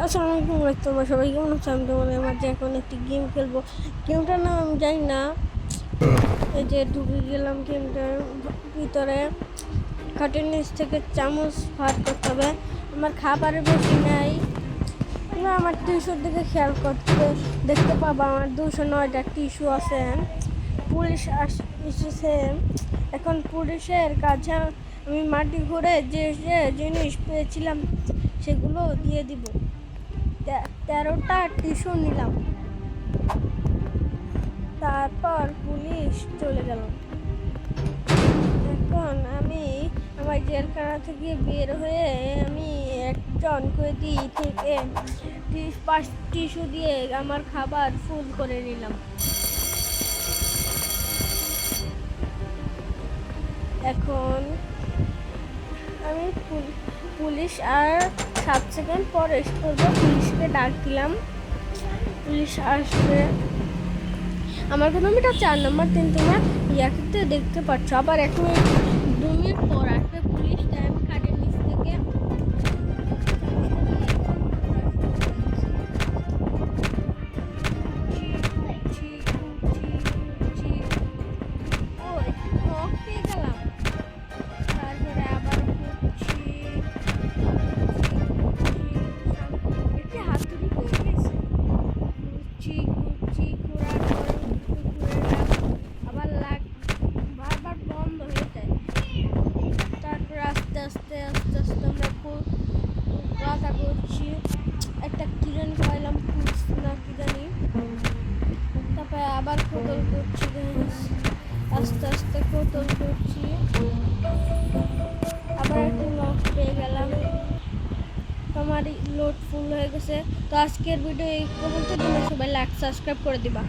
আসসালামু আলাইকুম গাইস, তোমরা সবাই কেমন আছো? আমি তোমাদের মাঝে এখন একটি গেম খেলবো। গেমটার নাম আমি জানি না। এই যে ঢুকে গেলাম গেমটার ভিতরে। খাটের নিচ থেকে চামচ ভাত করতে হবে। আমার খাবারে বেশি নাই। তোমরা আমার টিস্যুর দিকে খেয়াল করতে দেখতে পাবো আমার 209টা টিস্যু আছে। পুলিশ এসেছে। এখন পুলিশের কাছে আমি মাটি ঘুরে যে যে জিনিস পেয়েছিলাম সেগুলো দিয়ে দিব। 13টা টিস্যু নিলাম। তারপর পুলিশ চলে গেল। এখন আমি আমার জেলখানা থেকে বের হয়ে আমি একজন কয়েদি থেকে 5 টিস্যু দিয়ে আমার খাবার ফুল করে নিলাম। এখন আমি পুলিশ আর 7 সেকেন্ড পর এসে করবো। পুলিশকে ডাক দিলাম, পুলিশ আসবে। আমার কিলোমিটার 4 নম্বর 3 তোমার ইয়াতে দেখতে পাচ্ছ। আবার 1 মিনিট 2 মিনিট পর আসবে পুলিশ। টাইম খাটের নিচ থেকে গেলাম। তারপরে আবার একটি হাতুড়ি পড়ে গেছে। কুচি কুচি ঘোরার আবার বারবার বন্ধ হয়ে যায়। তারপর আস্তে আস্তে আস্তে আস্তে আমরা কথা করছি। একটা কি জানি পাইলাম, পুলিশ না কি জানি। তারপরে আবার কোতল করছি, আস্তে আস্তে কোতল করছি। আবার একটু লক পেয়ে গেলাম। তোমার লোড ফুল হয়ে গেছে। তো আজকের ভিডিও এই পর্যন্ত। তোমরা সবাই লাইক সাবস্ক্রাইব করে দিবা।